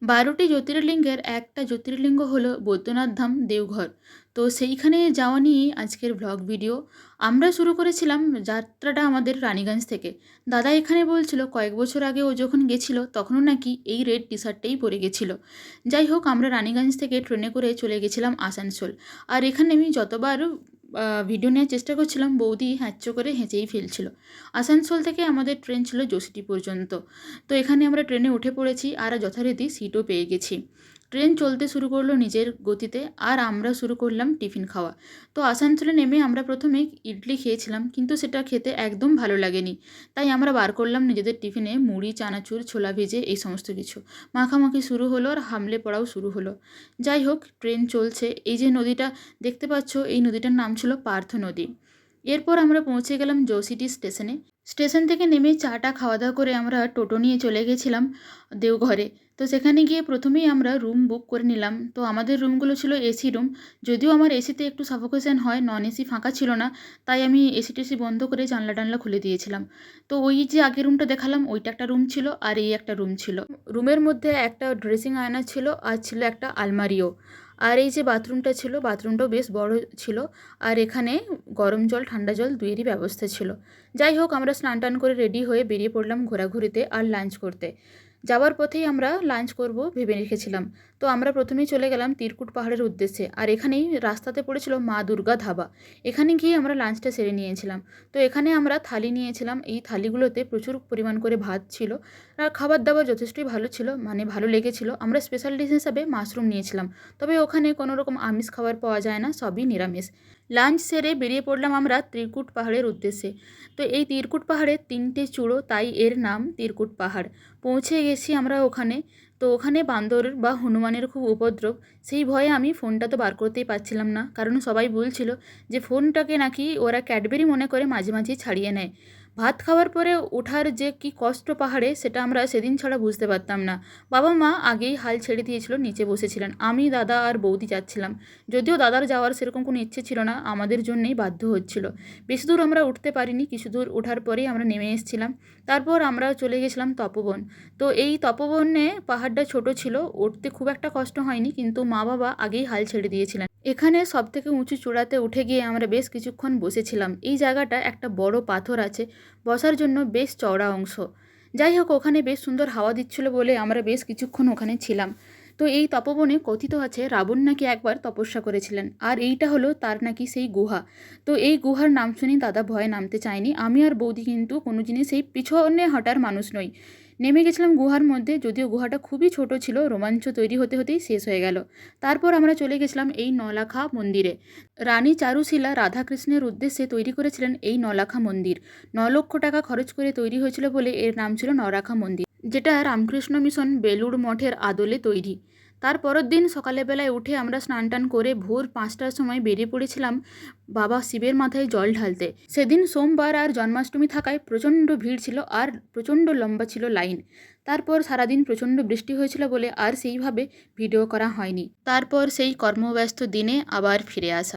12টি জ্যোতির্লিঙ্গের একটা জ্যোতির্লিঙ্গ হলো বৈদ্যনাথ ধাম দেওঘর। তো সেইখানে যাওয়া নিয়েই আজকের ভ্লগ ভিডিও। আমরা শুরু করেছিলাম যাত্রাটা আমাদের রানীগঞ্জ থেকে। দাদা এখানে বলছিল কয়েক বছর আগে ও যখন গেছিল তখনও নাকি এই রেড টি শার্টটাই পরে গেছিল। যাই হোক, আমরা রানীগঞ্জ থেকে ট্রেনে করে চলে গেছিলাম আসানসোল। আর এখানে আমি যতবার ভিডিও নেওয়ার চেষ্টা করছিলাম, বৌদি হ্যাঁচো করে হেঁচেই ফেলছিল। আসানসোল থেকে আমাদের ট্রেন ছিল যশোটি পর্যন্ত। তো এখানে আমরা ট্রেনে উঠে পড়েছি আর যথারীতি সিটও পেয়ে গেছি। ট্রেন চলতে শুরু করলো নিজের গতিতে আর আমরা শুরু করলাম টিফিন খাওয়া। তো আসানসোলে নেমে আমরা প্রথমে ইডলি খেয়েছিলাম, কিন্তু সেটা খেতে একদম ভালো লাগেনি। তাই আমরা বার করলাম নিজেদের টিফিনে মুড়ি, চানাচুর, ছোলা ভেজে এই সমস্ত কিছু। মাখামাখি শুরু হলো আর হামলে পড়াও শুরু হলো। যাই হোক, ট্রেন চলছে। এই যে নদীটা দেখতে পাচ্ছ, এই নদীটার নাম ছিল পার্থ নদী। এরপর আমরা পৌঁছে গেলাম যশোটি স্টেশনে। স্টেশন থেকে নেমে চাটা খাওয়া দাওয়া করে আমরা টোটো নিয়ে চলে গেছিলাম দেওঘরে। তো সেখানে গিয়ে প্রথমেই আমরা রুম বুক করে নিলাম। তো আমাদের রুমগুলো ছিল এসি রুম। যদিও আমার এসিতে একটু সাফোকেশন হয়, নন এসি ফাঁকা ছিল না, তাই আমি এসি টেসি বন্ধ করে জানলা টানলা খুলে দিয়েছিলাম। তো ওই যে আগের রুমটা দেখালাম, ওইটা একটা রুম ছিল আর এই একটা রুম ছিল। রুমের মধ্যে একটা ড্রেসিং আয়না ছিল আর ছিল একটা আলমারিও। আর এই যে বাথরুমটা ছিল, বাথরুমটাও বেশ বড় ছিল। আর এখানে গরম জল, ঠান্ডা জল দুইয়েরই ব্যবস্থা ছিল। যাই হোক, আমরা স্নান টান করে রেডি হয়ে বেরিয়ে পড়লাম ঘোরাঘুরিতে আর লাঞ্চ করতে। যাওয়ার পথেই আমরা লাঞ্চ করব ভেবে রেখেছিলাম। তো আমরা প্রথমেই চলে গেলাম তিরকুট পাহাড়ের উদ্দেশ্যে। আর এখানেই রাস্তাতে পড়েছিল মা দুর্গা ধাবা। এখানে গিয়ে আমরা লাঞ্চটা সেরে নিয়েছিলাম। তো এখানে আমরা থালি নিয়েছিলাম। এই থালিগুলোতে প্রচুর পরিমাণ করে ভাত ছিল আর খাবার দাবার যথেষ্টই ভালো ছিল, মানে ভালো লেগেছিল। আমরা স্পেশাল ডিশ হিসাবে মাশরুম নিয়েছিলাম, তবে ওখানে কোনো রকম আমিষ খাবার পাওয়া যায় না, সবই নিরামিষ। লাঞ্চ সেরে বেরিয়ে পড়লাম আমরা তিরকুট পাহাড়ের উদ্দেশ্যে। তো এই তিরকুট পাহাড়ের 3টে চূড়ো, তাই এর নাম তিরকুট পাহাড়। পৌঁছে গেছি আমরা ওখানে। তো ওখানে বান্দর বা হনুমানের খুব উপদ্রব। সেই ভয়ে আমি ফোনটা তো বার করতেই পারছিলাম না, কারণ সবাই বলছিল যে ফোনটাকে নাকি ওরা ক্যাডবেরি মনে করে মাঝে মাঝেই ছাড়িয়ে নেয়। ভাত খাওয়ার পরে ওঠার যে কি কষ্ট পাহাড়ে, সেটা আমরা সেদিন ছাড়া বুঝতে পারতাম না। বাবা মা আগেই হাল ছেড়ে দিয়েছিল, নিচে বসেছিলেন। আমি, দাদা আর বৌদি যাচ্ছিলাম। যদিও দাদার যাওয়ার সেরকম কোনো ইচ্ছে ছিল না, আমাদের জন্যেই বাধ্য হচ্ছিল। বেশি দূর আমরা উঠতে পারিনি, কিছু দূর ওঠার পরেই আমরা নেমে এসেছিলাম। তারপর আমরা চলে গেছিলাম তপবন। তো এই তপবনে পাহাড়টা ছোট ছিল, উঠতে খুব একটা কষ্ট হয়নি, কিন্তু মা বাবা আগেই হাল ছেড়ে দিয়েছিলেন। এখানে সবথেকে উঁচু চূড়াতে উঠে গিয়ে আমরা বেশ কিছুক্ষণ বসেছিলাম। এই জায়গাটা একটা বড় পাথর আছে, বসার জন্য বেশ চওড়া অংশ। যাই হোক, ওখানে বেশ সুন্দর হাওয়া দিচ্ছিল বলে আমরা বেশ কিছুক্ষণ ওখানে ছিলাম। তো এই তপবনে কথিত আছে রাবণ নাকি একবার তপস্যা করেছিলেন, আর এইটা হলো তার নাকি সেই গুহা। তো এই গুহার নাম শুনি দাদা ভয়ে নামতে চায়নি। আমি আর বৌদি কিন্তু কোনো জিনিস এই পিছনে হাঁটার মানুষ নই। নেমে গেছিলাম গুহার মধ্যে, যদিও গুহাটা খুবই ছোট ছিল। রোমাঞ্চ তৈরি হতে হতেই শেষ হয়ে গেল। তারপর আমরা চলে গেছিলাম এই নলাখা মন্দিরে। রানী চারুশীলা রাধাকৃষ্ণের উদ্দেশ্যে তৈরি করেছিলেন এই নলাখা মন্দির। 9 লক্ষ টাকা খরচ করে তৈরি হয়েছিল বলে এর নাম ছিল নলাখা মন্দির, যেটা রামকৃষ্ণ মিশন বেলুড় মঠের আদলে তৈরি। তার পরের দিন সকালে বেলায় উঠে আমরা স্নান টান করে ভোর 5টার সময় বেরিয়ে পড়েছিলাম বাবা শিবের মাথায় জল ঢালতে। সেদিন সোমবার আর জন্মাষ্টমী থাকায় প্রচণ্ড ভিড় ছিল আর প্রচণ্ড লম্বা ছিল লাইন। তারপর সারাদিন প্রচণ্ড বৃষ্টি হয়েছিল বলে আর সেইভাবে ভিডিও করা হয়নি। তারপর সেই কর্মব্যস্ত দিনে আবার ফিরে আসা।